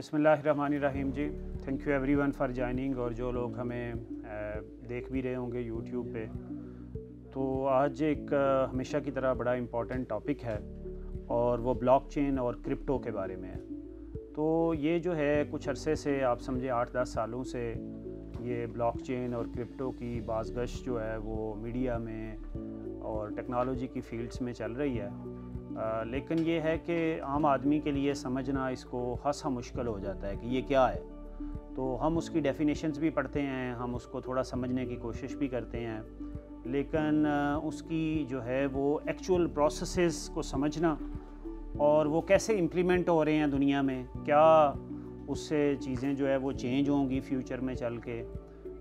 बिस्मिल्लाहिर्रहमानिर्रहीम जी। Thank you everyone for joining. और जो लोग हमें देख भी रहे होंगे यूट्यूब पे, तो आज एक हमेशा की तरह बड़ा इम्पॉर्टेंट टॉपिक है और वो ब्लॉकचेन और क्रिप्टो के बारे में है। तो ये जो है कुछ अरसे से, आप समझे 8-10 सालों से ये ब्लॉकचेन और क्रिप्टो की बाज़गश जो है वो मीडिया में और टेक्नोलॉजी की फील्ड्स में चल रही है। लेकिन ये है कि आम आदमी के लिए समझना इसको खासा मुश्किल हो जाता है कि ये क्या है। तो हम उसकी डेफिनेशंस भी पढ़ते हैं, हम उसको थोड़ा समझने की कोशिश भी करते हैं, लेकिन उसकी जो है वो एक्चुअल प्रोसेसेस को समझना और वो कैसे इम्प्लीमेंट हो रहे हैं दुनिया में, क्या उससे चीज़ें जो है वो चेंज होंगी फ्यूचर में चल के,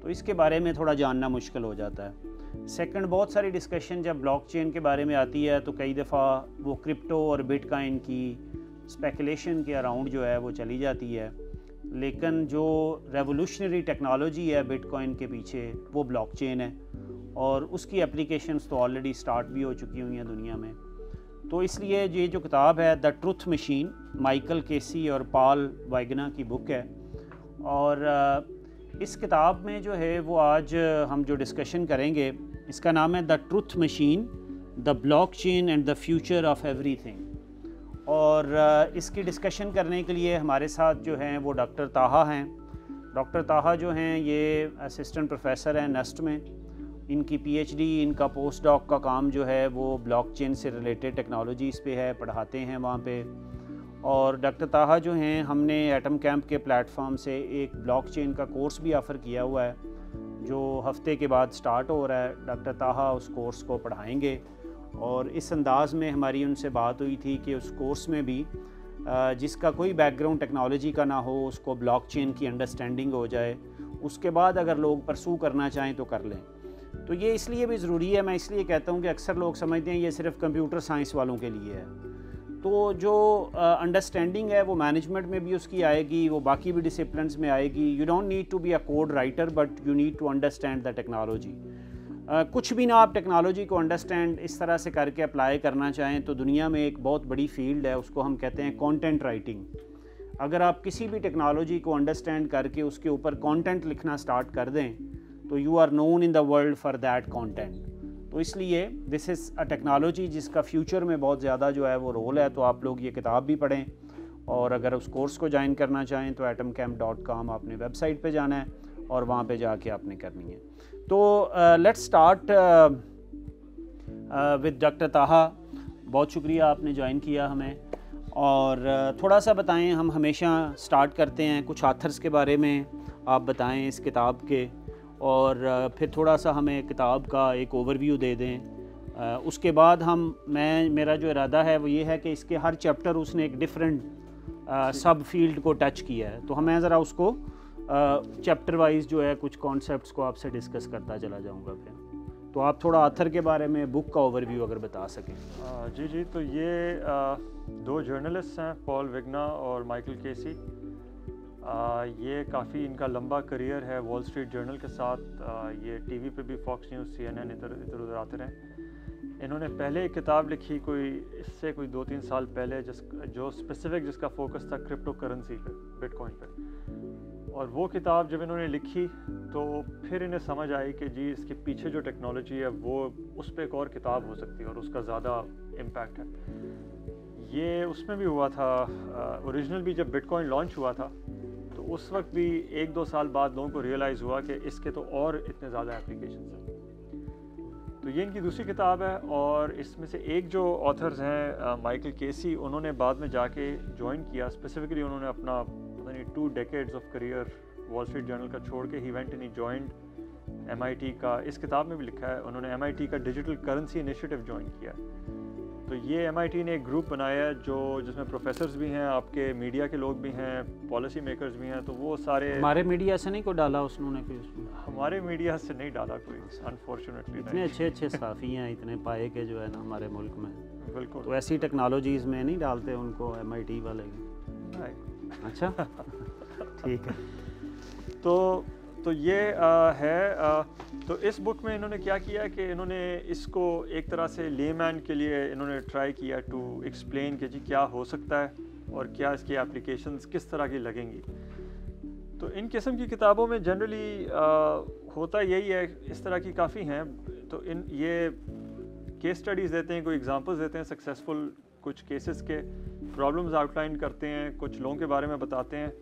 तो इसके बारे में थोड़ा जानना मुश्किल हो जाता है। सेकंड, बहुत सारी डिस्कशन जब ब्लॉकचेन के बारे में आती है तो कई दफ़ा वो क्रिप्टो और बिटकॉइन की स्पेकुलेशन के अराउंड जो है वो चली जाती है, लेकिन जो रेवोल्यूशनरी टेक्नोलॉजी है बिटकॉइन के पीछे वो ब्लॉकचेन है और उसकी एप्लीकेशंस तो ऑलरेडी स्टार्ट भी हो चुकी हुई हैं दुनिया में। तो इसलिए ये जो किताब है द ट्रुथ मशीन, माइकल केसी और पॉल वाइगना की बुक है। और इस किताब में जो है वो आज हम जो डिस्कशन करेंगे, इसका नाम है the truth machine, the blockchain and the future of everything. और इसकी डिस्कशन करने के लिए हमारे साथ जो हैं वो डॉक्टर ताहा हैं। डॉक्टर ताहा जो हैं ये असिस्टेंट प्रोफेसर हैं नेस्ट में। इनकी पीएचडी, इनका पोस्ट डॉक का काम जो है वो ब्लॉकचेन से रिलेटेड टेक्नोलॉजीज़ पे है, पढ़ाते हैं वहाँ पे। और डॉक्टर ताहा जो हैं, हमने एटम कैंप के प्लेटफॉर्म से एक ब्लॉकचेन का कोर्स भी ऑफ़र किया हुआ है जो हफ्ते के बाद स्टार्ट हो रहा है। डॉक्टर ताहा उस कोर्स को पढ़ाएंगे और इस अंदाज़ में हमारी उनसे बात हुई थी कि उस कोर्स में भी जिसका कोई बैकग्राउंड टेक्नोलॉजी का ना हो, उसको ब्लॉकचेन की अंडरस्टैंडिंग हो जाए, उसके बाद अगर लोग परसू करना चाहें तो कर लें। तो ये इसलिए भी ज़रूरी है, मैं इसलिए कहता हूँ कि अक्सर लोग समझते हैं ये सिर्फ कंप्यूटर साइंस वालों के लिए है। तो जो अंडरस्टैंडिंग है वो मैनेजमेंट में भी उसकी आएगी, वो बाकी भी डिसिप्लिन्स में आएगी। You don't need to be a code writer but you need to understand the technology. कुछ भी ना आप टेक्नोलॉजी को अंडरस्टैंड इस तरह से करके अप्लाई करना चाहें तो दुनिया में एक बहुत बड़ी फील्ड है, उसको हम कहते हैं कंटेंट राइटिंग। अगर आप किसी भी टेक्नोलॉजी को अंडरस्टैंड करके उसके ऊपर कंटेंट लिखना स्टार्ट कर दें तो you are known in the world for that content. तो इसलिए दिस इज़ अ टेक्नोलॉजी जिसका फ्यूचर में बहुत ज़्यादा जो है वो रोल है। तो आप लोग ये किताब भी पढ़ें और अगर उस कोर्स को ज्वाइन करना चाहें तो atomcamp.com आपने वेबसाइट पे जाना है और वहाँ पे जाके आपने करनी है। तो लेट्स स्टार्ट विद डॉक्टर ताहा। बहुत शुक्रिया आपने ज्वाइन किया हमें। और थोड़ा सा बताएं, हम हमेशा स्टार्ट करते हैं कुछ ऑथर्स के बारे में आप बताएं इस किताब के, और फिर थोड़ा सा हमें किताब का एक ओवरव्यू दे दें। उसके बाद मेरा जो इरादा है वो ये है कि इसके हर चैप्टर उसने एक डिफरेंट सब फील्ड को टच किया है, तो हमें ज़रा उसको चैप्टर वाइज जो है कुछ कॉन्सेप्ट्स को आपसे डिस्कस करता चला जाऊंगा। फिर तो आप थोड़ा ऑथर के बारे में, बुक का ओवरव्यू अगर बता सकें। जी, तो ये दो जर्नलिस्ट हैं, पॉल वाइगना और माइकल केसी। ये काफ़ी इनका लंबा करियर है वॉल स्ट्रीट जर्नल के साथ। ये टीवी पे भी फॉक्स न्यूज़, CNN इधर उधर आते रहे। इन्होंने पहले एक किताब लिखी इससे कोई 2-3 साल पहले जो स्पेसिफिक जिसका फोकस था क्रिप्टो करेंसी पे, बिटकॉइन पे। और वो किताब जब इन्होंने लिखी तो फिर इन्हें समझ आई कि जी इसके पीछे जो टेक्नोलॉजी है वो उस पर एक और किताब हो सकती है और उसका ज़्यादा इम्पैक्ट है। ये उसमें भी हुआ था, ओरिजिनल भी जब बिटकॉइन लॉन्च हुआ था तो उस वक्त भी 1-2 साल बाद लोगों को रियलाइज़ हुआ कि इसके तो और इतने ज़्यादा एप्लीकेशंस हैं। तो ये इनकी दूसरी किताब है। और इसमें से एक जो ऑथर्स हैं माइकल केसी, उन्होंने बाद में जाके ज्वाइन किया। स्पेसिफिकली उन्होंने अपना 2 decades of career wall street journal का छोड़ के he went and he joined MIT का। इस किताब में भी लिखा है उन्होंने MIT का डिजिटल करेंसी इनिशिएटिव ज्वाइन किया। तो ये MIT ने एक ग्रुप बनाया है जिसमें प्रोफेसर्स भी हैं, आपके मीडिया के लोग भी हैं, पॉलिसी मेकर्स भी हैं। तो वो सारे हमारे मीडिया से नहीं को डाला उन्होंने कोई उसमें? हमारे मीडिया से नहीं डाला कोई, अनफॉर्चुनेटली। इतने अच्छे सहाफ़ी हैं, इतने पाए के जो है ना हमारे मुल्क में। बिल्कुल। तो ऐसी टेक्नोलॉजीज़ में नहीं डालते उनको MIT वाले। अच्छा ठीक है। तो ये तो इस बुक में इन्होंने क्या किया कि इन्होंने इसको एक तरह से लेमैन के लिए इन्होंने ट्राई किया टू एक्सप्लेन कि जी क्या हो सकता है और क्या इसकी एप्लीकेशंस किस तरह की लगेंगी। तो इन किस्म की किताबों में जनरली होता यही है, इस तरह की काफ़ी हैं। तो इन ये केस स्टडीज़ देते हैं, कोई एग्जांपल्स देते हैं सक्सेसफुल कुछ केसेस के, प्रॉब्लम्स आउटलाइन करते हैं, कुछ लोगों के बारे में बताते हैं,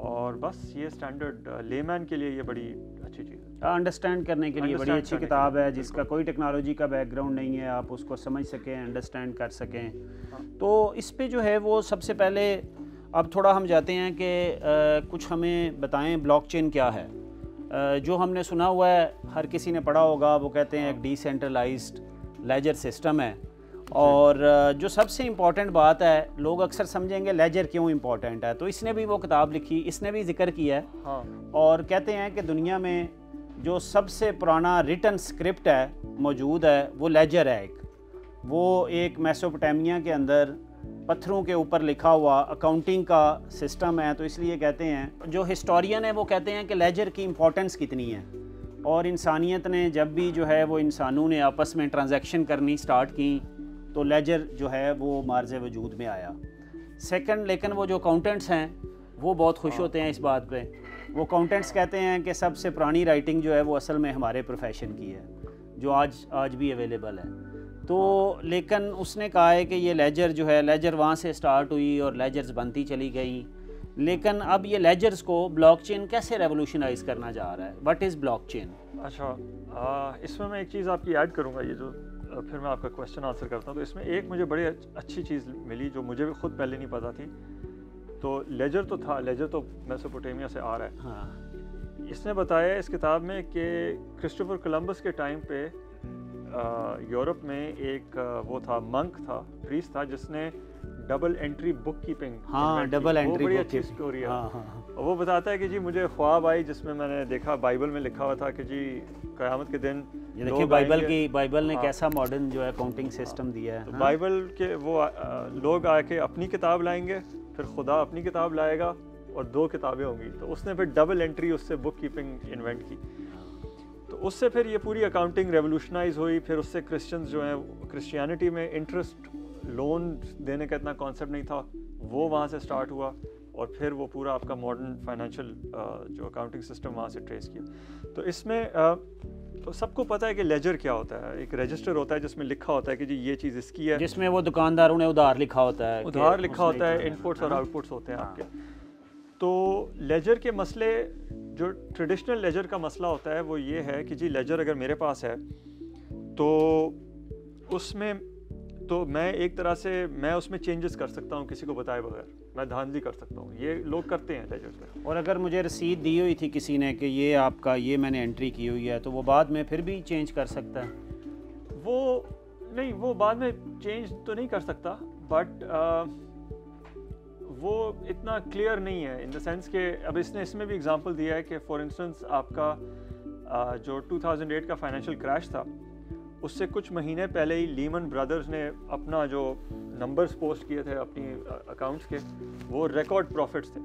और बस ये स्टैंडर्ड लेमैन के लिए ये बड़ी अच्छी चीज़ है, अंडरस्टैंड करने के लिए बड़ी अच्छी किताब है, जिसका कोई टेक्नोलॉजी का बैकग्राउंड नहीं है, आप उसको समझ सकें, अंडरस्टैंड कर सकें। तो इस पे जो है वो सबसे पहले अब थोड़ा हम जाते हैं कि कुछ हमें बताएं ब्लॉकचेन क्या है। जो हमने सुना हुआ है, हर किसी ने पढ़ा होगा, वो कहते हैं एक डिसेंट्रलाइज्ड लेजर सिस्टम है, और जो सबसे इम्पॉर्टेंट बात है, लोग अक्सर समझेंगे लेजर क्यों इम्पॉर्टेंट है, तो इसने भी वो किताब लिखी, इसने भी जिक्र किया है। हाँ। और कहते हैं कि दुनिया में जो सबसे पुराना रिटन स्क्रिप्ट है मौजूद है वो लेजर है। वो एक मेसोपोटामिया के अंदर पत्थरों के ऊपर लिखा हुआ अकाउंटिंग का सिस्टम है। तो इसलिए कहते हैं, जो हिस्टोरियन है वो कहते हैं कि लेजर की इम्पोर्टेंस कितनी है, और इंसानियत ने जब भी जो है वो इंसानों ने आपस में ट्रांजैक्शन करनी स्टार्ट की तो लेजर जो है वो मार्ज़ वजूद में आया। सेकंड, लेकिन वो जो अकाउंटेंट्स हैं वो बहुत खुश होते हैं इस बात पे। वो अकाउंटेंट्स कहते हैं कि सबसे पुरानी राइटिंग जो है वो असल में हमारे प्रोफेशन की है, जो आज भी अवेलेबल है। तो लेकिन उसने कहा है कि ये लेजर जो है, लेजर वहाँ से स्टार्ट हुई और लेजर्स बनती चली गई, लेकिन अब ये लेजर्स को ब्लॉकचेन कैसे रेवोल्यूशनाइज करना जा रहा है। What is blockchain? अच्छा, इसमें मैं एक चीज़ आपकी ऐड करूँगा, ये जो फिर मैं आपका क्वेश्चन आंसर करता हूँ। तो इसमें एक मुझे बड़ी अच्छी चीज़ मिली जो मुझे भी खुद पहले नहीं पता थी। तो लेजर तो था, लेजर तो मेसोपोटामिया से आ रहा है। हाँ। इसने बताया इस किताब में कि क्रिस्टोफर कोलंबस के टाइम पे यूरोप में एक वो था, मंक था, प्रीस्ट था, जिसने डबल एंट्री बुक कीपिंग। हाँ, डबल एंट्री, बड़ी अच्छी स्टोरी है। हाँ, हाँ। और वो बताता है कि जी मुझे ख्वाब आई जिसमें मैंने देखा, बाइबल में लिखा हुआ था कि जी क़यामत के दिन, ये देखिए बाइबल ने कैसा मॉडर्न जो है अकाउंटिंग सिस्टम दिया है। तो बाइबल के वो लोग आके अपनी किताब लाएंगे, फिर खुदा अपनी किताब लाएगा और 2 किताबें होंगी। तो उसने फिर डबल एंट्री, उससे बुक कीपिंग इन्वेंट की। तो उससे फिर ये पूरी अकाउंटिंग रेवोल्यूशनाइज हुई। फिर उससे क्रिश्चियंस जो हैं, क्रिश्चियनिटी में इंटरेस्ट लोन देने का इतना कॉन्सेप्ट नहीं था, वो वहाँ से स्टार्ट हुआ, और फिर वो पूरा आपका मॉडर्न फाइनेंशियल जो अकाउंटिंग सिस्टम वहाँ से ट्रेस किया। तो इसमें तो सबको पता है कि लेजर क्या होता है। एक रजिस्टर होता है जिसमें लिखा होता है कि जी ये चीज़ इसकी है, जिसमें वो दुकानदारों ने उधार लिखा होता है, उधार लिखा होता है, इनपुट्स और आउटपुट्स होते हैं आपके। तो लेजर के मसले, जो ट्रेडिशनल लेजर का मसला होता है वो ये है कि जी लेजर अगर मेरे पास है तो उसमें तो मैं एक तरह से मैं उसमें चेंजेस कर सकता हूँ किसी को बताए बगैर, मैं धांधली कर सकता हूँ। ये लोग करते हैं लेजर पे। और अगर मुझे रसीद दी हुई थी किसी ने कि ये आपका, ये मैंने एंट्री की हुई है, तो वो बाद में फिर भी चेंज कर सकता है? वो नहीं, वो बाद में चेंज तो नहीं कर सकता, बट वो इतना क्लियर नहीं है इन द सेंस कि अब इसमें भी एग्जांपल दिया है कि फॉर इंस्टेंस आपका जो 2008 का फाइनेंशियल क्रैश था, उससे कुछ महीने पहले ही लीमन ब्रदर्स ने अपना जो नंबर्स पोस्ट किए थे अपनी अकाउंट्स के, वो रिकॉर्ड प्रॉफिट्स थे,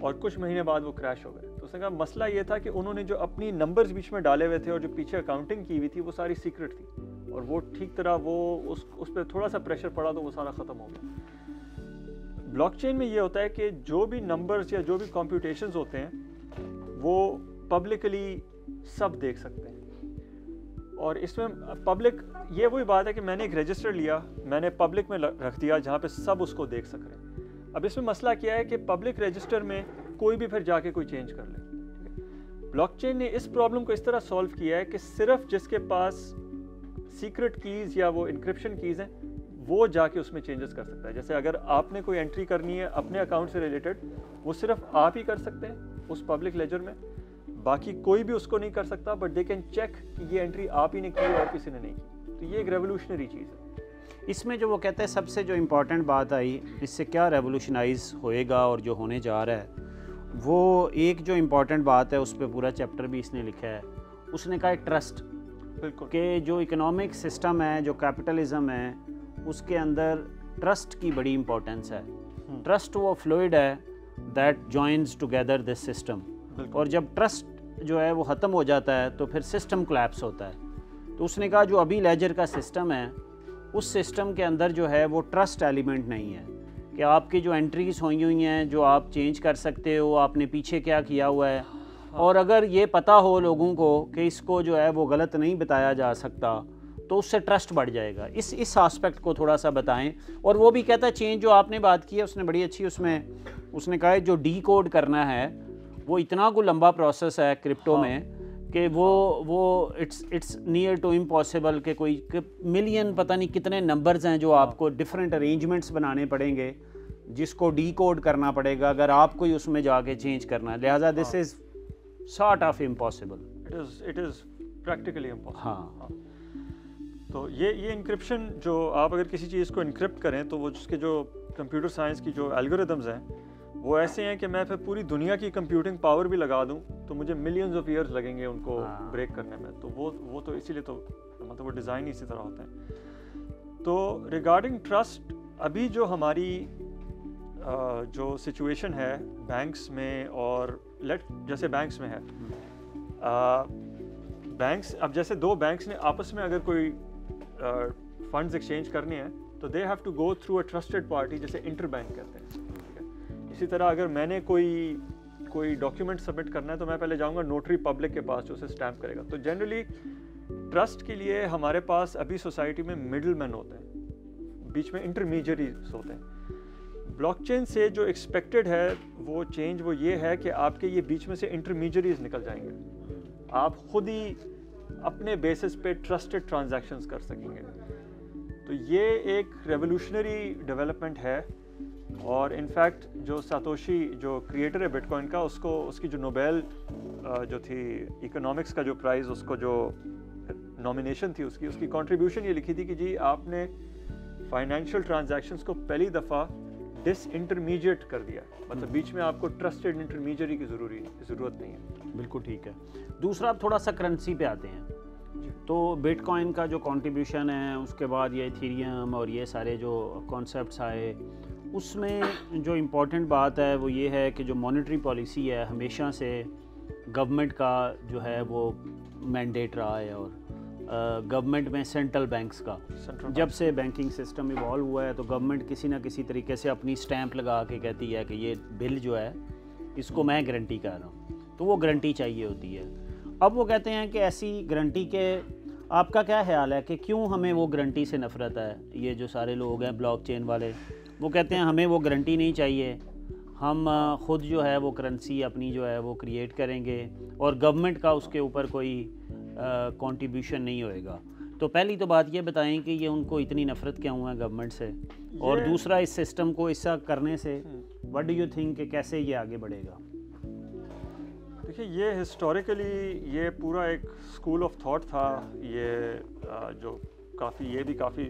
और कुछ महीने बाद वो क्रैश हो गए। तो उसने कहा मसला ये था कि उन्होंने जो अपनी नंबर्स बीच में डाले हुए थे और जो पीछे अकाउंटिंग की हुई थी वो सारी सीक्रेट थी, और वो ठीक तरह वो उस पर थोड़ा सा प्रेशर पड़ा तो वो सारा ख़त्म हो गया। ब्लॉकचेन में ये होता है कि जो भी नंबर्स या जो भी कंप्यूटेशंस होते हैं वो पब्लिकली सब देख सकते हैं। और इसमें पब्लिक, ये वही बात है कि मैंने एक रजिस्टर लिया, मैंने पब्लिक में रख दिया जहाँ पे सब उसको देख सक रहे हैं। अब इसमें मसला क्या है कि पब्लिक रजिस्टर में कोई भी फिर जाके कोई चेंज कर ले। ब्लॉकचेन ने इस प्रॉब्लम को इस तरह सॉल्व किया है कि सिर्फ जिसके पास सीक्रेट कीज़ या वो इंक्रिप्शन कीज़ हैं वो जाके उसमें चेंजेस कर सकता है। जैसे अगर आपने कोई एंट्री करनी है अपने अकाउंट से रिलेटेड, वो सिर्फ आप ही कर सकते हैं उस पब्लिक लेजर में, बाकी कोई भी उसको नहीं कर सकता, बट दे कैन चेक कि ये एंट्री आप ही ने की और किसी ने नहीं की। तो ये एक रेवोल्यूशनरी चीज़ है। इसमें जो वो कहते हैं सबसे जो इम्पोर्टेंट बात आई, इससे क्या रेवोल्यूशनाइज होएगा और जो होने जा रहा है, वो एक जो इम्पोर्टेंट बात है, उस पर पूरा चैप्टर भी इसने लिखा है। उसने कहा ट्रस्ट, बिल्कुल, कि जो इकोनॉमिक सिस्टम है, जो कैपिटलिज्म है, उसके अंदर ट्रस्ट की बड़ी इंपॉर्टेंस है। ट्रस्ट वो फ्लूइड है that joins together this system, और जब ट्रस्ट जो है वो ख़त्म हो जाता है तो फिर सिस्टम कोलैप्स होता है। तो उसने कहा जो अभी लेजर का सिस्टम है, उस सिस्टम के अंदर जो है वो ट्रस्ट एलिमेंट नहीं है, कि आपकी जो एंट्रीज हुई हैं जो आप चेंज कर सकते हो, आपने पीछे क्या किया हुआ है, और अगर ये पता हो लोगों को कि इसको जो है वो गलत नहीं बताया जा सकता तो उससे ट्रस्ट बढ़ जाएगा। इस एस्पेक्ट को थोड़ा सा बताएं। और वो भी कहता है चेंज जो आपने बात की है उसने बड़ी अच्छी, उसमें उसने कहा है जो डी कोड करना है वो इतना को लंबा प्रोसेस है क्रिप्टो में कि वो इट्स नियर टू इम्पॉसिबल कि कोई मिलियन पता नहीं कितने नंबर्स हैं जो आपको डिफरेंट अरेंजमेंट्स बनाने पड़ेंगे जिसको डी कोड करना पड़ेगा अगर आपको ही उसमें जाके चेंज करना है। लिहाजा this is sort of impossible. It is practically impossible. हाँ, तो ये इंक्रिप्शन जो आप अगर किसी चीज़ को इनक्रिप्ट करें तो वो जिसके जो कंप्यूटर साइंस की जो एल्गोरिदम्स हैं वो ऐसे हैं कि मैं फिर पूरी दुनिया की कंप्यूटिंग पावर भी लगा दूं तो मुझे मिलियंस ऑफ ईयर्स लगेंगे उनको ब्रेक करने में। तो वो तो इसीलिए तो मतलब वो डिज़ाइन इसी तरह होते हैं। तो रिगार्डिंग ट्रस्ट, अभी जो हमारी जो सिचुएशन है बैंक्स में, और जैसे बैंक्स में है, बैंक्स अब जैसे दो बैंक्स ने आपस में अगर कोई फंड्स एक्सचेंज करने हैं तो they have to go through a trusted party, जैसे इंटरबैंक कहते हैं। इसी तरह अगर मैंने कोई डॉक्यूमेंट सबमिट करना है तो मैं पहले जाऊंगा नोटरी पब्लिक के पास जो उसे स्टैम्प करेगा। तो जनरली ट्रस्ट के लिए हमारे पास अभी सोसाइटी में मिडल मैन होते हैं, बीच में इंटरमीडियरीज होते हैं। ब्लॉकचेन से जो एक्सपेक्टेड है वो चेंज वो ये है कि आपके ये बीच में से इंटरमीडियरीज निकल जाएंगे, आप खुद ही अपने बेसिस पे ट्रस्टेड ट्रांजैक्शंस कर सकेंगे। तो ये एक रेवोल्यूशनरी डेवलपमेंट है। और इनफैक्ट जो सातोशी जो क्रिएटर है बिटकॉइन का, उसकी जो नोबेल जो थी इकोनॉमिक्स का जो प्राइज़, उसको जो नॉमिनेशन थी उसकी कंट्रीब्यूशन ये लिखी थी कि जी आपने फाइनेंशियल ट्रांजैक्शंस को पहली दफ़ा डिसइंटरमीडिएट कर दिया, मतलब बीच में आपको ट्रस्टेड इंटरमीडियरी की ज़रूरत नहीं है। बिल्कुल ठीक है। दूसरा अब थोड़ा सा करेंसी पे आते हैं। तो बिटकॉइन का जो कंट्रीब्यूशन है, उसके बाद ये इथेरियम और ये सारे जो कॉन्सेप्ट्स आए, उसमें जो इम्पोर्टेंट बात है वो ये है कि जो मॉनेटरी पॉलिसी है हमेशा से गवर्नमेंट का जो है वो मैंडेट रहा है, और गवर्नमेंट में सेंट्रल बैंक्स का जब से बैंकिंग सिस्टम इवॉल्व हुआ है तो गवर्नमेंट किसी ना किसी तरीके से अपनी स्टैंप लगा के कहती है कि ये बिल जो है इसको मैं गारंटी कर रहा हूँ, तो वो गारंटी चाहिए होती है। अब वो कहते हैं कि ऐसी गारंटी के आपका क्या ख्याल है कि क्यों हमें वो गारंटी से नफ़रत है? ये जो सारे लोग हैं ब्लॉकचेन वाले, वो कहते हैं हमें वो गारंटी नहीं चाहिए, हम ख़ुद जो है वो करेंसी अपनी जो है वो क्रिएट करेंगे और गवर्नमेंट का उसके ऊपर कोई कंट्रीब्यूशन नहीं होएगा। तो पहली तो बात ये बताएं कि ये उनको इतनी नफ़रत क्यों है गवर्नमेंट से, और दूसरा इस सिस्टम को ऐसा करने से व्हाट डू यू थिंक कि कैसे ये आगे बढ़ेगा? देखिए, ये हिस्टोरिकली ये पूरा एक स्कूल ऑफ थॉट था, ये जो काफ़ी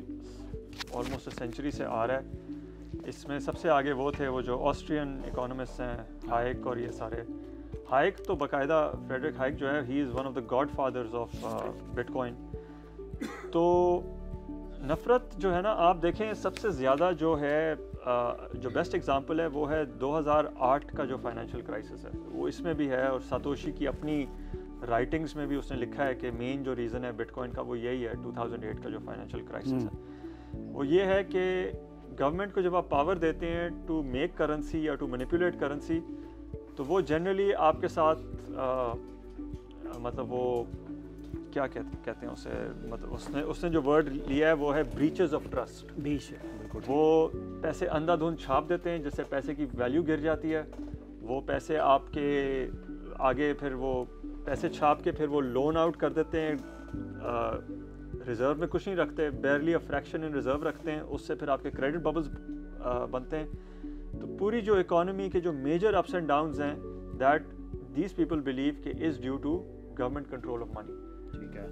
ऑलमोस्ट सेंचुरी से आ रहा है। इसमें सबसे आगे वो थे, वो जो ऑस्ट्रियन इकोनॉमिस्ट हैं, हाइक और ये सारे। हाइक तो बाकायदा फ्रेडरिक हाइक जो है, he is one of the godfathers of bitcoin. तो नफ़रत जो है ना, आप देखें सबसे ज़्यादा जो है जो बेस्ट एग्जांपल है वो है 2008 का जो फाइनेंशियल क्राइसिस है, वो इसमें भी है। और सातोशी की अपनी राइटिंग्स में भी उसने लिखा है कि मेन जो रीज़न है बिटकॉइन का वो यही है, 2008 का जो फाइनेंशियल क्राइसिस है वो ये है कि गवर्नमेंट को जब आप पावर देते हैं टू मेक करेंसी या टू मैनिपुलेट करेंसी, तो वो जनरली आपके साथ मतलब वो क्या कहते हैं उसे, मतलब उसने जो वर्ड लिया है वो है ब्रीचेस ऑफ ट्रस्ट। वो पैसे अंधाधुंध छाप देते हैं, जिससे पैसे की वैल्यू गिर जाती है। वो पैसे आपके आगे फिर वो पैसे छाप के फिर वो लोन आउट कर देते हैं, रिज़र्व में कुछ नहीं रखते, बेयरली अ फ्रैक्शन इन रिज़र्व रखते हैं, उससे फिर आपके क्रेडिट बबल्स बनते हैं। तो पूरी जो इकोनॉमी के जो मेजर अप्स एंड डाउन्स हैं, दैट दीज पीपल बिलीव कि is due to government control of money. ठीक है,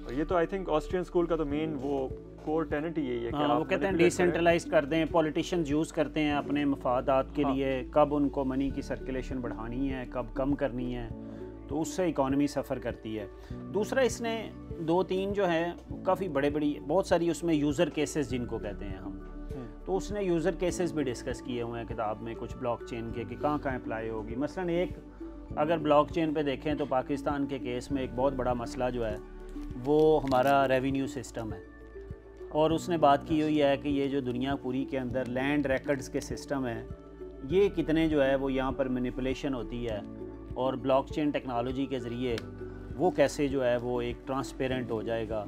और ये तो आई थिंक ऑस्ट्रियन स्कूल का तो मेन वो कोर टेनेट ही यही है कि वो कहते हैं डिसेंट्रलाइज कर दें, पॉलिटिशियंस यूज़ करते हैं अपने मफादात के लिए, कब उनको मनी की सर्कुलेशन बढ़ानी है, कब कम करनी है, तो उससे इकॉनमी सफ़र करती है। दूसरा, इसने 2-3 जो है काफ़ी बड़ी बहुत सारी उसमें यूज़र केसेस जिनको कहते हैं हम, तो उसने यूज़र केसेस भी डिस्कस किए हुए हैं किताब में कुछ ब्लॉकचेन के कि कहाँ अप्लाई होगी। मसलन एक अगर ब्लॉकचेन पे देखें तो पाकिस्तान के केस में एक बहुत बड़ा मसला जो है वो हमारा रेवेन्यू सिस्टम है। और उसने बात की हुई है कि ये जो दुनिया पूरी के अंदर लैंड रिकॉर्ड्स के सिस्टम हैं, ये कितने जो है वो यहाँ पर मैनिपुलेशन होती है और ब्लॉकचेन टेक्नोलॉजी के ज़रिए वो कैसे जो है वो एक ट्रांसपेरेंट हो जाएगा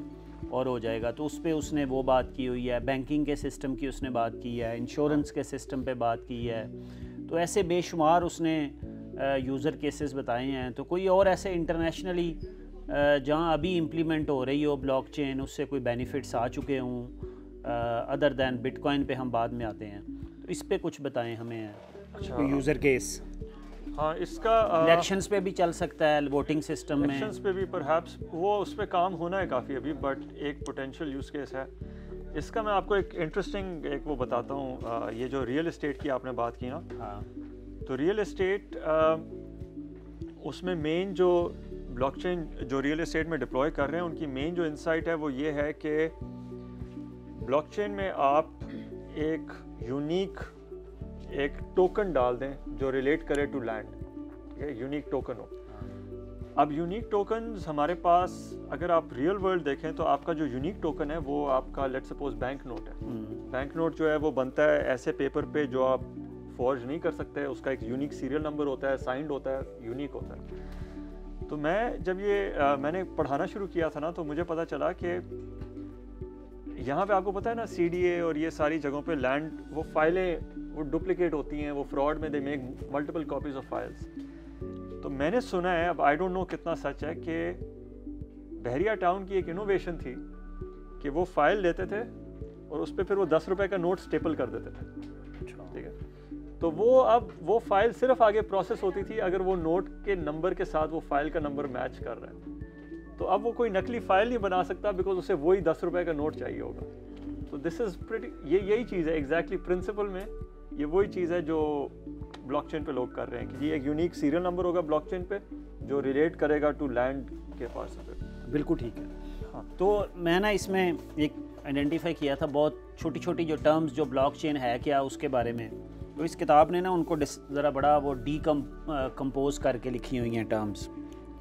और हो जाएगा। तो उस पर उसने वो बात की हुई है, बैंकिंग के सिस्टम की उसने बात की है, इंश्योरेंस के सिस्टम पे बात की है। तो ऐसे बेशुमार उसने यूज़र केसेस बताए हैं। तो कोई और ऐसे इंटरनेशनली जहाँ अभी इम्प्लीमेंट हो रही हो ब्लॉकचेन, उससे कोई बेनिफिट्स आ चुके हों अदर दैन बिटकॉइन पे हम बाद में आते हैं, तो इस पे कुछ बताएं हमें। अच्छा, कोई यूज़र केस? हाँ, इसका इलेक्शंस पे भी चल सकता है, वोटिंग सिस्टम में। इलेक्शंस पे भी परहैप्स वो उस पर काम होना है काफ़ी अभी, बट एक पोटेंशियल यूज़ केस है इसका। मैं आपको एक इंटरेस्टिंग एक वो बताता हूँ। ये जो रियल एस्टेट की आपने बात की ना, हाँ, तो रियल एस्टेट उसमें मेन जो ब्लॉकचेन जो रियल एस्टेट में डिप्लॉय कर रहे हैं, उनकी मेन जो इंसाइट है वो ये है कि ब्लॉकचेन में आप एक यूनिक एक टोकन डाल दें जो रिलेट करे टू लैंड, ठीक है, यूनिक टोकन हो। अब यूनिक टोकन्स हमारे पास अगर आप रियल वर्ल्ड देखें तो आपका जो यूनिक टोकन है वो आपका लेट्स सपोज बैंक नोट है। बैंक नोट जो है वो बनता है ऐसे पेपर पे जो आप फॉर्ज नहीं कर सकते, उसका एक यूनिक सीरियल नंबर होता है, साइंड होता है, यूनिक होता है। तो मैं जब ये मैंने पढ़ाना शुरू किया था ना, तो मुझे पता चला कि यहाँ पे आपको पता है ना CDA और ये सारी जगहों पे लैंड वो फाइलें वो डुप्लीकेट होती हैं, वो फ्रॉड में they make multiple copies of files. तो मैंने सुना है, अब आई डोंट नो कितना सच है, कि बहरिया टाउन की एक इनोवेशन थी कि वो फाइल लेते थे और उस पर फिर वो 10 रुपए का नोट स्टेपल कर देते थे, ठीक है। तो वो अब वो फाइल सिर्फ आगे प्रोसेस होती थी अगर वो नोट के नंबर के साथ वो फाइल का नंबर मैच कर रहा है। तो अब वो कोई नकली फाइल नहीं बना सकता बिकॉज उसे वही 10 रुपए का नोट चाहिए होगा। तो दिस इज प्रीटी, ये यही चीज़ है एग्जैक्टली प्रिंसिपल में, ये वही चीज़ है जो ब्लॉकचेन पे लोग कर रहे हैं कि ये एक यूनिक सीरियल नंबर होगा ब्लॉकचेन पे जो रिलेट करेगा टू लैंड के पास। बिल्कुल ठीक है। हाँ, तो मैं ना इसमें एक आइडेंटिफाई किया था बहुत छोटी छोटी जो टर्म्स जो ब्लॉकचेन है क्या उसके बारे में। तो इस किताब ने ना उनको ज़रा बड़ा वो कंपोज करके लिखी हुई हैं टर्म्स।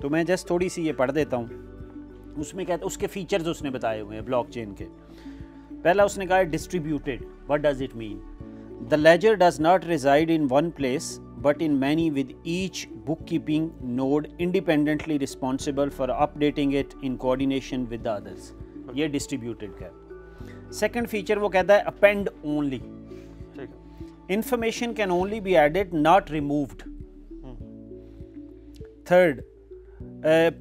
तो मैं जस्ट थोड़ी सी ये पढ़ देता हूँ। उसमें क्या उसके फीचर्स उसने बताए हुए हैं ब्लॉकचेन के। पहला उसने कहा है distributed. What does it mean? The ledger does not reside in one place but in many with each bookkeeping node independently responsible for updating it in coordination with the others. ये distributed का। Second feature वो कहता है append only. Information can only be added, not removed. Third,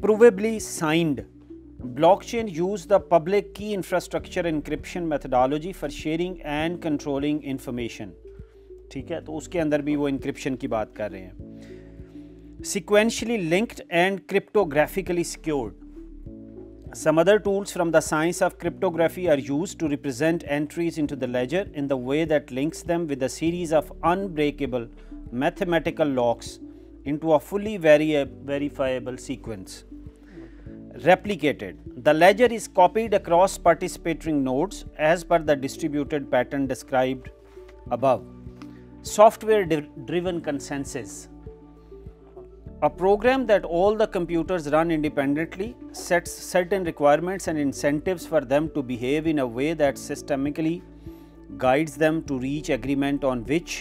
provably signed. Blockchain use the public key infrastructure encryption methodology for sharing and controlling information. ठीक है, तो उसके अंदर भी वो encryption की बात कर रहे हैं। Sequentially linked and cryptographically secured. Some other tools from the science of cryptography are used to represent entries into the ledger in the way that links them with a series of unbreakable mathematical locks into a fully verifiable sequence. Replicated. The ledger is copied across participating nodes as per the distributed pattern described above. Software-driven consensus. A program that all the computers run independently sets certain requirements and incentives for them to behave in a way that systemically guides them to reach agreement on which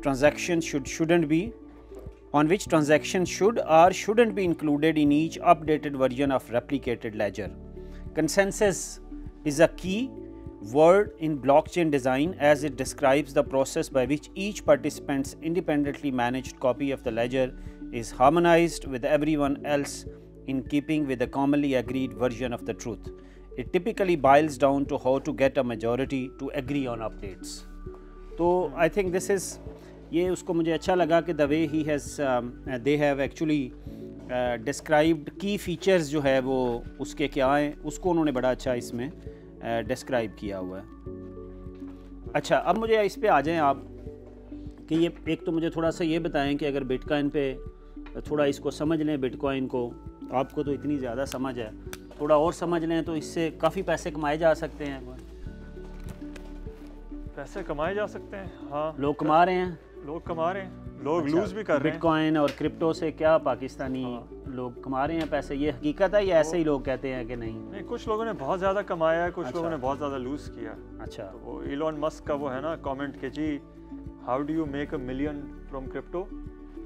transactions shouldn't be included in each updated version of replicated ledger. Consensus is a key word in blockchain design as it describes the process by which each participant's independently managed copy of the ledger is harmonized with everyone else in keeping with a commonly agreed version of the truth. It typically boils down to how to get a majority to agree on updates. तो I think this is, ये उसको मुझे अच्छा लगा कि the way he has they have actually described key features जो है वो उसके क्या हैं उसको उन्होंने बड़ा अच्छा इसमें describe किया हुआ है। अच्छा, अब मुझे इस पे आ जाएं आप कि ये एक तो मुझे थोड़ा सा ये बताएं कि अगर बिटकॉइन पे थोड़ा इसको समझ लें, बिटकॉइन को, आपको तो इतनी ज़्यादा समझ है, थोड़ा और समझ लें तो इससे काफ़ी पैसे कमाए जा सकते हैं। पैसे कमाए जा सकते हैं, हाँ, लोग कमा रहे हैं, लोग कमा रहे हैं, लोग लूज़ भी कर रहे हैं। बिटकॉइन और क्रिप्टो से क्या पाकिस्तानी लोग कमा रहे हैं पैसे, ये हकीकत है या ऐसे ही लोग कहते हैं कि नहीं? नहीं, कुछ लोगों ने बहुत ज़्यादा कमाया है, कुछ लोगों ने बहुत ज़्यादा लूज़ किया। अच्छा। तो वो इलॉन मस्क का वो है ना कमेंट कि जी how do you make $1 million from crypto,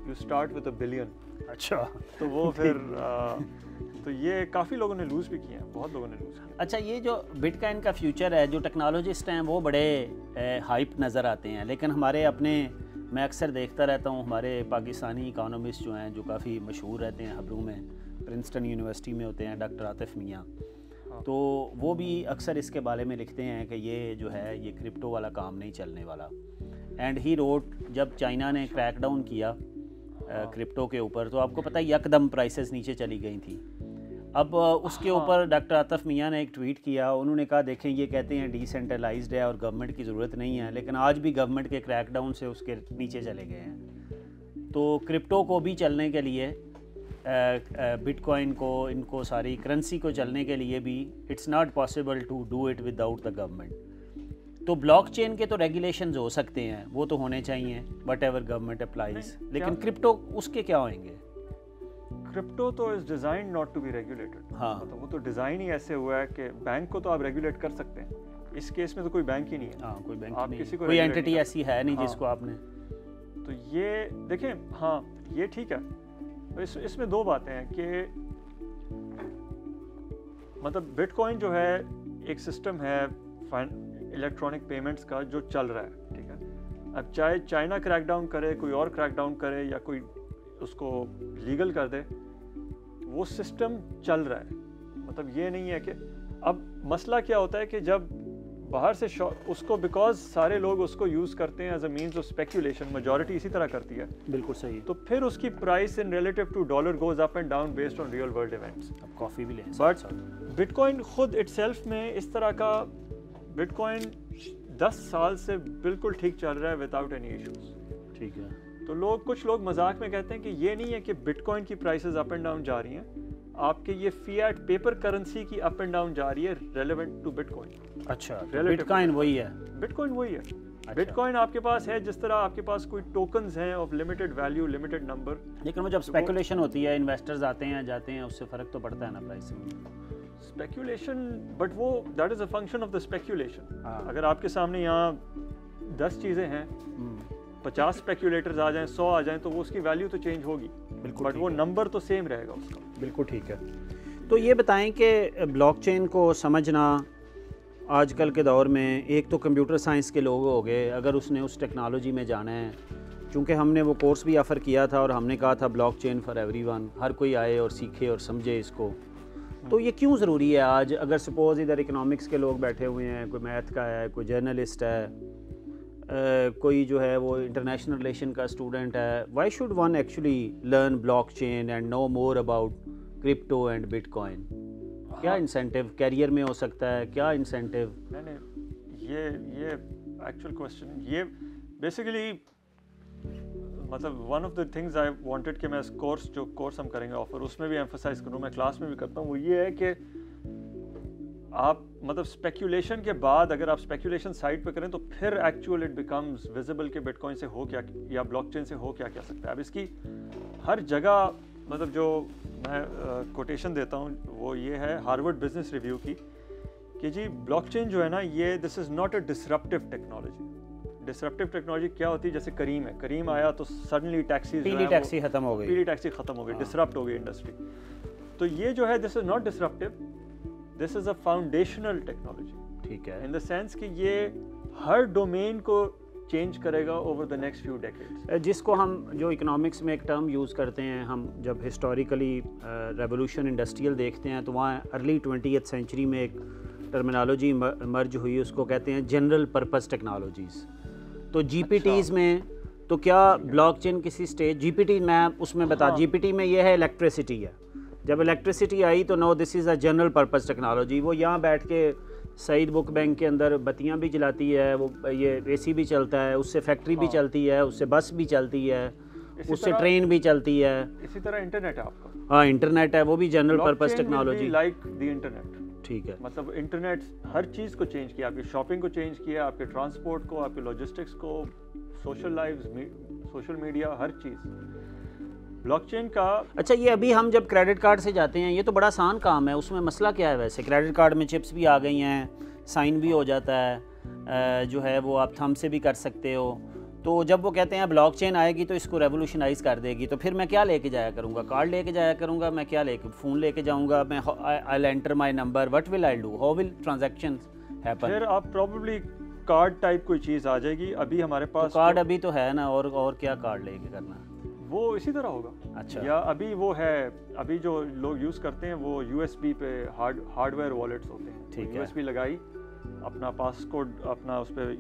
you start with $1 billion। अच्छा। तो वो फिर तो ये काफ़ी लोगों ने लूज़ भी किए हैं, बहुत लोगों ने लूज़ किया। अच्छा, ये जो बिटकॉइन का फ्यूचर है, जो टेक्नोलॉजिस्ट हैं वो बड़े हाइप नज़र आते हैं, लेकिन हमारे अपने, मैं अक्सर देखता रहता हूँ हमारे पाकिस्तानी इकोनॉमिस्ट जो हैं, जो काफ़ी मशहूर रहते हैं खबरों में, प्रिंसटन यूनिवर्सिटी में होते हैं, डॉक्टर आतिफ मियाँ, तो वो भी अक्सर इसके बारे में लिखते हैं कि ये जो है ये क्रिप्टो वाला काम नहीं चलने वाला। एंड ही रोट, जब चाइना ने क्रैकडाउन किया क्रिप्टो के ऊपर, तो आपको पता है यकदम प्राइसेस नीचे चली गई थी। अब उसके ऊपर डॉक्टर आतिफ मियाँ ने एक ट्वीट किया, उन्होंने कहा देखें ये कहते हैं डिसेंट्रलाइज्ड है और गवर्नमेंट की ज़रूरत नहीं है, लेकिन आज भी गवर्नमेंट के क्रैकडाउन से उसके नीचे चले गए हैं। तो क्रिप्टो को भी चलने के लिए, बिटकॉइन को, इनको सारी करेंसी को चलने के लिए भी it's not possible to do it without the government. तो ब्लॉकचेन के तो रेगुलेशंस हो सकते हैं, वो तो होने चाहिए, वट एवर गवर्नमेंट अप्लाइज, लेकिन क्रिप्टो उसके क्या होंगे? क्रिप्टो तो is design not to be regulated. हाँ, मतलब वो तो डिज़ाइन ही ऐसे हुआ है कि बैंक को तो आप रेगुलेट कर सकते हैं, इस केस में तो कोई बैंक ही नहीं है। हाँ, कोई बैंक आप नहीं, किसी को कोई regulate एंटिटी नहीं ऐसी है नहीं हाँ। जिसको आपने। तो ये देखें, हाँ ये ठीक है। तो इसमें दो बातें हैं कि मतलब बिटकॉइन जो है एक सिस्टम है इलेक्ट्रॉनिक पेमेंट्स का जो चल रहा है, ठीक है। अब चाहे चाइना क्रैकडाउन करे, कोई और क्रैकडाउन करे, या कोई उसको लीगल कर दे, वो सिस्टम चल रहा है। मतलब ये नहीं है कि अब मसला क्या होता है कि जब बाहर से उसको, बिकॉज सारे लोग उसको यूज़ करते हैं as a means of speculation, majority इसी तरह करती है। बिल्कुल सही। तो फिर उसकी price in relative to dollar goes up and down based on real world events. अब कॉफ़ी भी लें। बट बिटकॉइन खुद इटसेल्फ में इस तरह का, बिटकॉइन 10 साल से बिल्कुल ठीक चल रहा है विदाउट एनी इश्यूज। ठीक है। तो कुछ लोग मजाक में कहते हैं कि ये नहीं है कि बिटकॉइन की प्राइसेस अप एंड डाउन जा रही हैं, आपके ये फिएट पेपर करेंसी की अप एंड डाउन जा रही है रेलेवेंट टू बिटकॉइन। अच्छा, बिटकॉइन वही है? बिटकॉइन वही है। अच्छा। बिटकॉइन आपके पास है जिस तरह आपके पास कोई टोकन्स हैं of limited value, limited number. लेकिन वो जब स्पेकुलेशन होती है, इन्वेस्टर्स आते हैं जाते हैं, उससे फ़र्क तो पड़ता है ना प्राइस में? स्पेकुलेशन, बट वो that is a function of the speculation. अगर आपके सामने यहाँ 10 चीज़ें हैं, 50 स्पेक्यूलेटर्स आ जाएं, 100 आ जाएं, तो वो उसकी वैल्यू तो चेंज होगी, बट वो नंबर तो सेम रहेगा उसका। बिल्कुल ठीक है। तो ये बताएं कि ब्लॉकचेन को समझना आजकल के दौर में, एक तो कंप्यूटर साइंस के लोग हो गए, अगर उसने उस टेक्नोलॉजी में जाना है, चूँकि हमने वो कोर्स भी ऑफ़र किया था और हमने कहा था ब्लॉकचेन फॉर एवरीवन, हर कोई आए और सीखे और समझे इसको, तो ये क्यों ज़रूरी है आज? अगर सपोज़ इधर इकोनॉमिक्स के लोग बैठे हुए हैं, कोई मैथ का है, कोई जर्नलिस्ट है, कोई जो है वो इंटरनेशनल रिलेशन का स्टूडेंट है, why should one actually learn blockchain and know more about crypto and bitcoin? क्या इंसेंटिव कैरियर में हो सकता है, क्या इंसेंटिव? नहीं, ये एक्चुअल क्वेश्चन, ये बेसिकली मतलब one of the things I wanted कि मैं इस कोर्स हम करेंगे ऑफर, उसमें भी एम्फसाइज करूँ, मैं क्लास में भी करता हूँ, वो ये है कि आप मतलब स्पेक्यूलेशन के बाद अगर आप स्पेक्यूलेशन साइड पे करें तो फिर एक्चुअल इट बिकम्स विजिबल कि बिटकॉइन से हो क्या या ब्लॉकचेन से हो क्या सकता है। अब इसकी हर जगह मतलब जो मैं कोटेशन देता हूँ वो ये है हार्वर्ड बिजनेस रिव्यू की कि जी ब्लॉकचेन जो है ना, ये this is not a disruptive technology. Disruptive technology क्या होती है? जैसे करीम है, करीम आया तो सडनली पीली टैक्सी खत्म हो गई, पीली टैक्सी खत्म हो गई, डिसरप्ट हो गई इंडस्ट्री। तो ये जो है this is not disruptive, this is a foundational technology. ठीक है, इन द सेंस कि ये हर डोमेन को चेंज करेगा over the next few decades. जिसको हम जो इकोनॉमिक्स में एक टर्म यूज़ करते हैं, हम जब हिस्टोरिकली रेवोल्यूशन इंडस्ट्रियल देखते हैं तो वहाँ अर्ली 20th सेंचुरी में एक टर्मिनोलॉजी मर्ज हुई, उसको कहते हैं जनरल पर्पस टेक्नोलॉजीज़। तो जीपीटीज़ में तो क्या ब्लॉकचेन किसी स्टेज, जीपीटी मैं उसमें बता, जीपीटी में ये है इलेक्ट्रिसिटी है, जब इलेक्ट्रिसिटी आई तो no this is a general purpose technology. वो यहाँ बैठ के सईद बुक बैंक के अंदर बत्तियाँ भी जलाती है, वो ये एसी भी चलता है, उससे फैक्ट्री भी चलती है, उससे बस भी चलती है, उससे ट्रेन भी चलती है। इसी तरह इंटरनेट है आपका, हाँ इंटरनेट है, वो भी general purpose technology like the internet. ठीक है, मतलब इंटरनेट हर चीज़ को चेंज किया, आपकी शॉपिंग को चेंज किया, आपके ट्रांसपोर्ट को, आपके लॉजिस्टिक्स को, सोशल लाइव्स, सोशल मीडिया, हर चीज़। ब्लॉकचेन का अच्छा, ये अभी हम जब क्रेडिट कार्ड से जाते हैं, ये तो बड़ा आसान काम है, उसमें मसला क्या है वैसे? क्रेडिट कार्ड में चिप्स भी आ गई हैं, साइन भी हो जाता है, जो है वो आप थंब से भी कर सकते हो। तो जब वो कहते हैं ब्लॉकचेन आएगी तो इसको रेवोल्यूशनाइज कर देगी, तो फिर मैं क्या लेके जाया करूँगा? कार्ड लेके जाया करूँगा? मैं क्या लेके, फ़ोन लेके जाऊँगा? मैं I enter my number, what will I do, how will transaction happen? फिर आप प्रॉब्ली कार्ड टाइप कोई चीज़ आ जाएगी। अभी हमारे पास तो कार्ड अभी तो है ना, और क्या कार्ड लेके करना? वो इसी तरह होगा। अच्छा, या अभी वो है, अभी जो लोग यूज़ करते हैं वो यूएसबी पे हार्डवेयर वॉलेट्स होते हैं। ठीक है। यूएसबी लगाई, अपना पासकोड अपना उस पर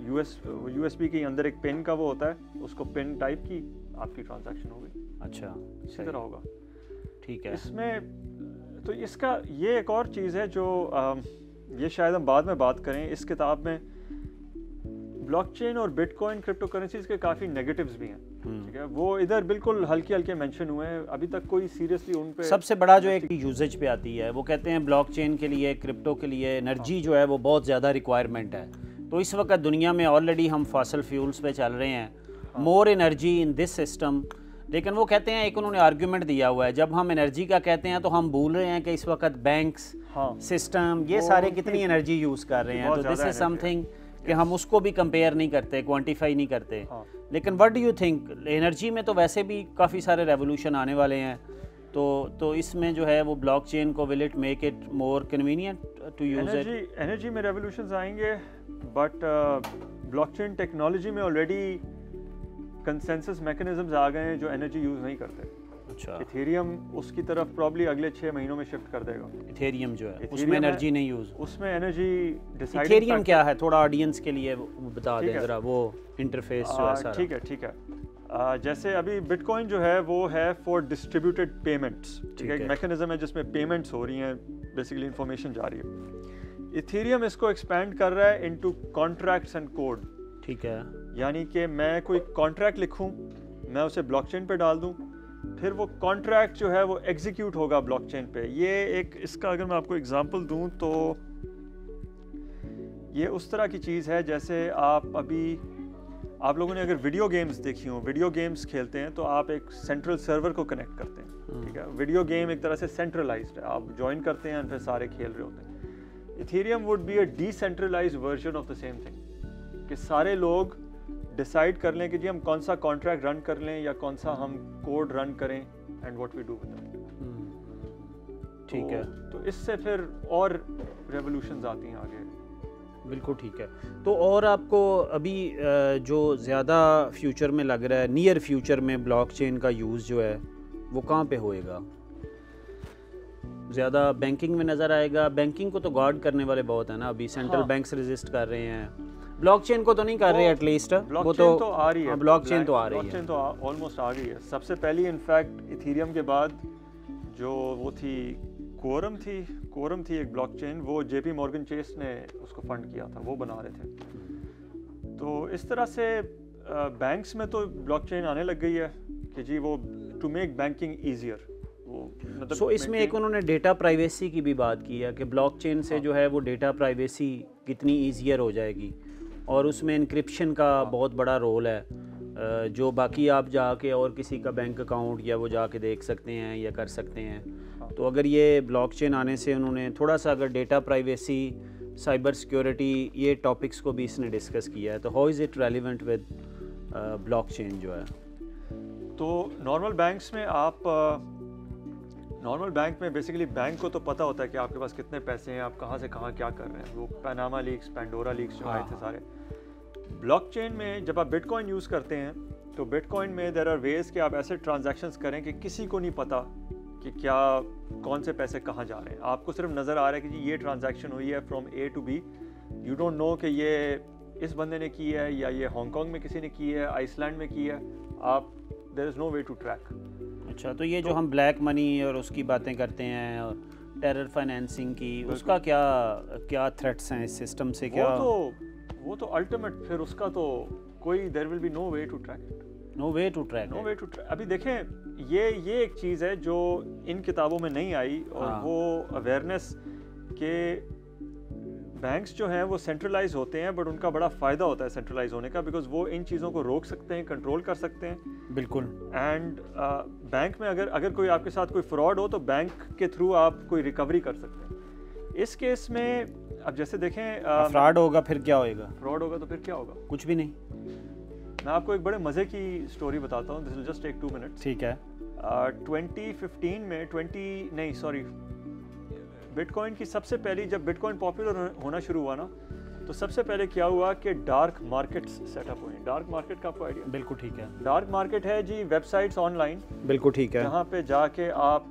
यूएसबी के अंदर एक पिन का वो होता है, उसको पिन टाइप की, आपकी ट्रांजैक्शन हो गई। अच्छा, इसी तरह होगा। ठीक है। इसमें तो इसका ये एक और चीज़ है जो ये शायद हम बाद में बात करें। इस किताब में ब्लॉकचेन और बिटकॉइन क्रिप्टो करेंसीज के काफ़ी नेगेटिव्स भी हैं, ठीक है। वो इधर बिल्कुल हल्के हल्के मेंशन हुए हैं, अभी तक कोई सीरियसली उन पे। सबसे बड़ा जो एक यूजेज पे आती है, वो कहते हैं ब्लॉकचेन के लिए, क्रिप्टो के लिए एनर्जी जो है वो बहुत ज़्यादा रिक्वायरमेंट है। तो इस वक्त दुनिया में ऑलरेडी हम फॉसल फ्यूल्स पे चल रहे हैं, more energy in this system. लेकिन वो कहते हैं, एक उन्होंने आर्ग्यूमेंट दिया हुआ है, जब हम एनर्जी का कहते हैं तो हम भूल रहे हैं कि इस वक्त बैंक्स, सिस्टम, ये सारे कितनी एनर्जी यूज़ कर रहे हैं। तो दिस इज़ समथिंग कि हम उसको भी कंपेयर नहीं करते, क्वांटिफाई नहीं करते। लेकिन what do you think, energy में तो वैसे भी काफ़ी सारे रेवोल्यूशन आने वाले हैं, तो इसमें जो है वो ब्लॉकचेन को, will it make it more convenient to use it? Energy में रेवोल्यूशंस आएंगे, बट ब्लॉकचेन टेक्नोलॉजी में ऑलरेडी कंसेंसस मैकेनिज्म्स आ गए हैं जो एनर्जी यूज़ नहीं करते। अच्छा, इथेरियम उसकी तरफ प्रॉब्ली अगले 6 महीनों में शिफ्ट कर देगा। इथेरियम जो है उसमें एनर्जी नहीं यूज़, उसमें एनर्जी डिसाइड। इथेरियम क्या है, थोड़ा ऑडियंस के लिए बता दें ज़रा, वो इंटरफेस जो है सारा। ठीक है, ठीक है। जैसे अभी बिटकॉइन जो है वो है फॉर डिस्ट्रीब्यूटेड पेमेंट्स, ठीक है। एक मैकेनिज्म है जिसमें पेमेंट्स हो रही हैं, बेसिकली इंफॉर्मेशन जा रही है। इथेरियम इसको एक्सपैंड कर रहा है इनटू कॉन्ट्रैक्ट्स एंड कोड, ठीक है। यानी कि मैं कोई कॉन्ट्रैक्ट लिखूं, मैं उसे ब्लॉकचेन पे डाल दूं, फिर वो कॉन्ट्रैक्ट जो है वो एग्जीक्यूट होगा ब्लॉकचेन पे। ये एक, इसका अगर मैं आपको एग्जांपल दूं तो ये उस तरह की चीज़ है जैसे आप लोगों ने अगर वीडियो गेम्स देखी हो, वीडियो गेम्स खेलते हैं तो आप एक सेंट्रल सर्वर को कनेक्ट करते हैं, ठीक है। वीडियो गेम एक तरह से सेंट्रलाइज्ड है, आप ज्वाइन करते हैं और फिर सारे खेल रहे होते हैं। Ethereum would be a decentralised version of the same thing, कि सारे लोग डिसाइड कर लें कि जी हम कौन सा कॉन्ट्रैक्ट रन कर लें या कौन सा हम कोड रन करें, and what we do with that. ठीक है। तो इससे फिर और रेवोल्यूशंस आती हैं आगे। बिल्कुल ठीक है। तो और आपको अभी जो ज़्यादा फ्यूचर में लग रहा है, नियर फ्यूचर में ब्लॉकचेन का यूज़ जो है वो कहाँ पे होएगा? ज़्यादा बैंकिंग में नज़र आएगा? बैंकिंग को तो गार्ड करने वाले बहुत है ना, अभी सेंट्रल बैंक्स रेजिस्ट कर रहे हैं, ब्लॉकचेन को तो नहीं कर रहे एटलीस्ट। वो तो आ रही है, ब्लॉकचेन तो आ रही है, ब्लॉकचेन तो ऑलमोस्ट आ गई है। सबसे पहली इनफैक्ट इथेरियम के बाद जो वो थी कोरम थी एक ब्लॉकचेन, वो जेपी मॉर्गन चेस ने उसको फंड किया था, वो बना रहे थे। तो इस तरह से बैंक्स में तो ब्लॉकचेन आने लग गई है कि जी वो टू मेक बैंकिंग ईजियर। सो इसमें एक उन्होंने डेटा प्राइवेसी की भी बात की है कि ब्लॉकचेन से जो है वो डेटा प्राइवेसी कितनी ईजियर हो जाएगी, और उसमें इंक्रिप्शन का बहुत बड़ा रोल है, जो बाकी आप जाके और किसी का बैंक अकाउंट या वो जाके देख सकते हैं या कर सकते हैं। तो अगर ये ब्लॉकचेन आने से उन्होंने थोड़ा सा, अगर डेटा प्राइवेसी, साइबर सिक्योरिटी, ये टॉपिक्स को भी इसने डिस्कस किया है, तो how is it relevant with blockchain जो है? तो नॉर्मल बैंक में बेसिकली बैंक को तो पता होता है कि आपके पास कितने पैसे हैं, आप कहाँ से कहाँ क्या कर रहे हैं। वो पैनामा लीक्स, पेंडोरा लीक्स जो आए थे सारे। ब्लॉकचेन में जब आप बिटकॉइन यूज़ करते हैं तो बिटकॉइन में देयर आर वेज कि आप ऐसे ट्रांजैक्शंस करें कि किसी को नहीं पता कि क्या, कौन से पैसे कहाँ जा रहे हैं। आपको सिर्फ नज़र आ रहा है कि जी ये ट्रांजैक्शन हुई है from A to B. You don't know कि ये इस बंदे ने की है या ये हांगकांग में किसी ने की है, आइसलैंड में की है। आप there is no way to track. अच्छा, तो ये जो हम ब्लैक मनी और उसकी बातें करते हैं और टेरर फाइनेंसिंग की, उसका क्या थ्रेट्स हैं इस सिस्टम से? क्या वो तो अल्टीमेट, फिर उसका तो कोई there will be no way to track it. No way to track. अभी देखें, ये एक चीज़ है जो इन किताबों में नहीं आई, और वो अवेयरनेस के बैंक्स जो हैं वो सेंट्रलाइज होते हैं, बट उनका बड़ा फ़ायदा होता है सेंट्रलाइज होने का, बिकॉज वो इन चीज़ों को रोक सकते हैं, कंट्रोल कर सकते हैं। बिल्कुल। एंड बैंक में अगर कोई आपके साथ कोई फ्रॉड हो तो बैंक के थ्रू आप कोई रिकवरी कर सकते हैं। इस केस में अब जैसे देखें, फ्रॉड होगा फिर क्या होएगा? फ्रॉड होगा तो फिर क्या होगा? कुछ भी नहीं। मैं आपको एक बड़े मज़े की स्टोरी बताता हूँ, this will just take 2 minutes. ठीक है। 2015 में बिटकॉइन की सबसे पहली, जब बिटकॉइन पॉपुलर होना शुरू हुआ ना, तो सबसे पहले क्या हुआ कि डार्क मार्केट्स सेटअप हुए। डार्क मार्केट का आपको आइडिया? बिल्कुल ठीक है। डार्क मार्केट है जी वेबसाइट्स ऑनलाइन, बिल्कुल ठीक है, जहाँ पे जाके आप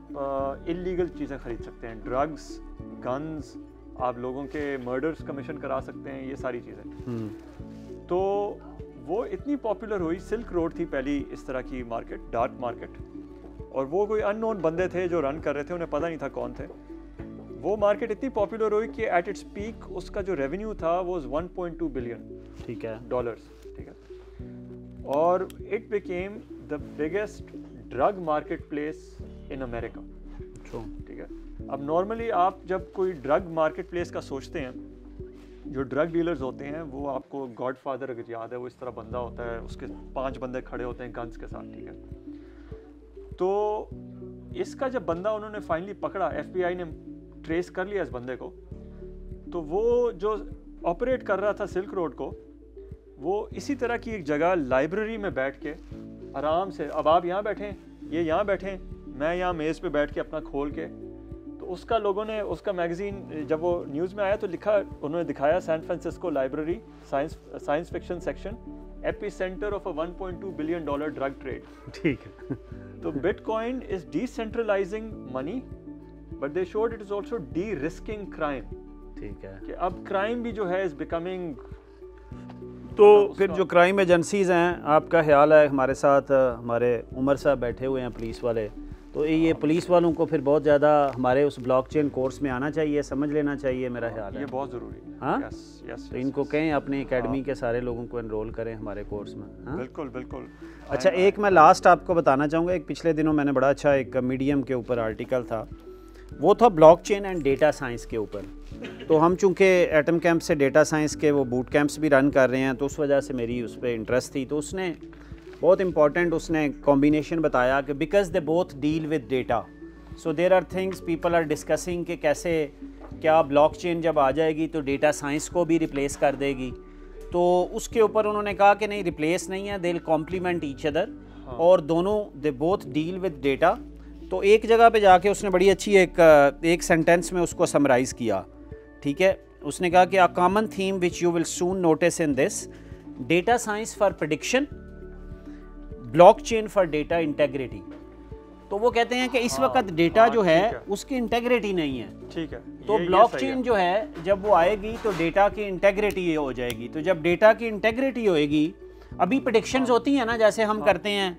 इलीगल चीज़ें खरीद सकते हैं, ड्रग्स, गन्स, आप लोगों के मर्डर्स कमीशन करा सकते हैं, ये सारी चीज़ें। तो वो इतनी पॉपुलर हुई, सिल्क रोड थी पहली इस तरह की मार्केट, डार्क मार्केट, और वो कोई अननोन बंदे थे जो रन कर रहे थे, उन्हें पता नहीं था कौन थे। वो मार्केट इतनी पॉपुलर हुई कि एट इट्स पीक उसका जो रेवेन्यू था वो 1.2 बिलियन, ठीक है, डॉलर्स, ठीक है, और it became the biggest drug market place in America, ठीक है। अब नॉर्मली आप जब कोई ड्रग मार्केट प्लेस का सोचते हैं, जो ड्रग डीलर्स होते हैं वो आपको गॉडफादर अगर याद है, वो इस तरह बंदा होता है, उसके 5 बंदे खड़े होते हैं गन्स के साथ, ठीक है। तो इसका जब बंदा उन्होंने फाइनली पकड़ा, FBI ने ट्रेस कर लिया इस बंदे को, तो वो जो ऑपरेट कर रहा था सिल्क रोड को, वो इसी तरह की एक जगह लाइब्रेरी में बैठ के आराम से, अब आप यहाँ बैठें, ये यहाँ बैठें, मैं यहाँ मेज़ पे बैठ के अपना खोल के, तो उसका लोगों ने, उसका मैगजीन जब वो न्यूज़ में आया तो लिखा, उन्होंने दिखाया San Francisco library science fiction section, epicentre of a 1.2 billion dollar drug trade, ठीक है। तो bitcoin is decentralising money, but they showed it is also de-risking crime, ठीक है, कि अब क्राइम भी जो है इज बिकमिंग। तो फिर जो क्राइम एजेंसीज हैं, आपका ख्याल है, हमारे साथ हमारे उमर साहब बैठे हुए हैं पुलिस वाले, तो ये पुलिस वालों को फिर बहुत ज़्यादा हमारे उस ब्लॉकचेन कोर्स में आना चाहिए, समझ लेना चाहिए, मेरा ख्याल है ये बहुत ज़रूरी है। हाँ, यस, तो इनको कहें अपनी एकेडमी के सारे लोगों को एनरोल करें हमारे कोर्स में। हाँ? बिल्कुल बिल्कुल। अच्छा, एक मैं लास्ट आपको बताना चाहूँगा, एक पिछले दिनों मैंने बड़ा अच्छा एक मीडियम के ऊपर आर्टिकल था, वो था ब्लॉकचेन एंड डेटा साइंस के ऊपर। तो हम चूँकि एटम कैंप से डेटा साइंस के वो बूट कैंप्स भी रन कर रहे हैं, तो उस वजह से मेरी उस पर इंटरेस्ट थी। तो उसने बहुत इंपॉर्टेंट उसने कॉम्बिनेशन बताया कि because they both deal with data, so there are things people are discussing कि कैसे क्या ब्लॉकचेन जब आ जाएगी तो डेटा साइंस को भी रिप्लेस कर देगी। तो उसके ऊपर उन्होंने कहा कि नहीं, रिप्लेस नहीं है, they will complement each other, और दोनों they both deal with data. तो एक जगह पे जाके उसने बड़ी अच्छी एक सेंटेंस में उसको समराइज़ किया, ठीक है। उसने कहा कि a common theme which you will soon notice in this, data science for prediction, blockchain for data integrity. तो वो कहते हैं कि इस वक्त डेटा जो है उसकी इंटेग्रिटी नहीं है, ठीक है। तो ब्लॉकचेन जो है जब वो आएगी तो डेटा की इंटेग्रिटी हो जाएगी। तो जब डेटा की इंटेग्रिटी होएगी, अभी प्रेडिक्शंस होती हैं ना, जैसे हम करते हैं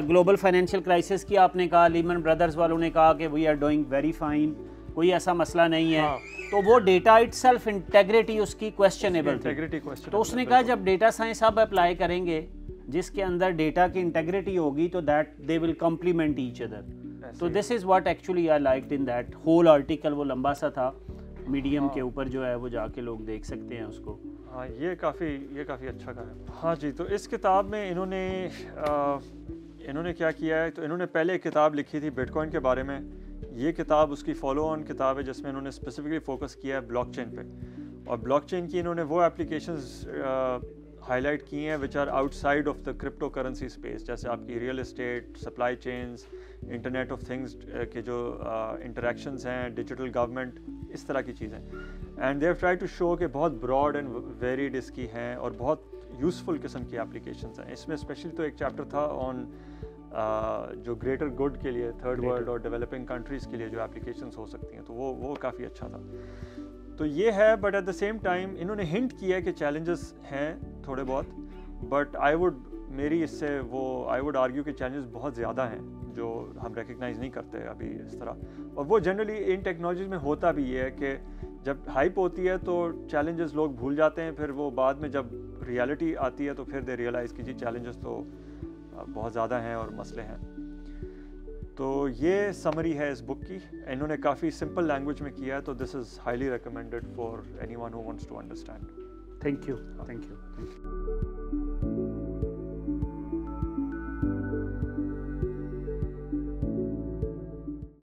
ग्लोबल फाइनेंशियल क्राइसिस की, आपने कहा लीमन ब्रदर्स वालों ने कहा कि we are doing very fine, कोई ऐसा मसला नहीं है, तो वो डेटा इटसेल्फ इंटेग्रिटी उसकी क्वेश्चनेबल थी। तो उसने कहा जब डेटा साइंस अब अप्लाई करेंगे जिसके अंदर डेटा की इंटेग्रिटी होगी, तो that they will complement each other. तो this is what actually I liked in that whole article. वो लंबा सा था, मीडियम के ऊपर जो है वो जाके लोग देख सकते हैं उसको। हाँ, ये काफ़ी अच्छा कहा है। हाँ जी, तो इस किताब में इन्होंने क्या किया है, तो इन्होंने पहले एक किताब लिखी थी बिटकॉइन के बारे में, ये किताब उसकी फॉलो ऑन किताब है जिसमें इन्होंने स्पेसिफिकली फोकस किया है ब्लॉकचेन पे, और ब्लॉकचेन की इन्होंने वो एप्लीकेशंस हाईलाइट की हैं which are outside of the cryptocurrency space, जैसे आपकी real estate, supply chains, internet of things के जो इंटरेक्शंस हैं, डिजिटल गवर्नमेंट, इस तरह की चीज़ें। And they have try to show कि बहुत ब्रॉड एंड वेरीड इसकी हैं और बहुत यूज़फुल किस्म की एप्लीकेशंस हैं। इसमें स्पेशली तो एक चैप्टर था ऑन जो ग्रेटर गुड के लिए, थर्ड वर्ल्ड और डेवलपिंग कंट्रीज़ के लिए जो एप्लीकेशंस हो सकती हैं, तो वो काफ़ी अच्छा था। तो ये है, but at the same time इन्होंने हिंट किया है कि चैलेंजेस हैं थोड़े बहुत, बट आई वुड आर्ग्यू कि चैलेंजेस बहुत ज़्यादा हैं जो हम रिकग्नाइज़ नहीं करते अभी इस तरह। और वो जनरली इन टेक्नोलॉजीज़ में होता भी ये है कि जब हाइप होती है तो चैलेंजेस लोग भूल जाते हैं, फिर वो बाद में जब रियलिटी आती है तो फिर दे रियलाइज़ कीजिए चैलेंजेस तो बहुत ज़्यादा हैं और मसले हैं। तो ये समरी है इस बुक की। इन्होंने काफ़ी सिंपल लैंग्वेज में किया है, तो this is highly recommended for anyone who wants to understand. Thank you.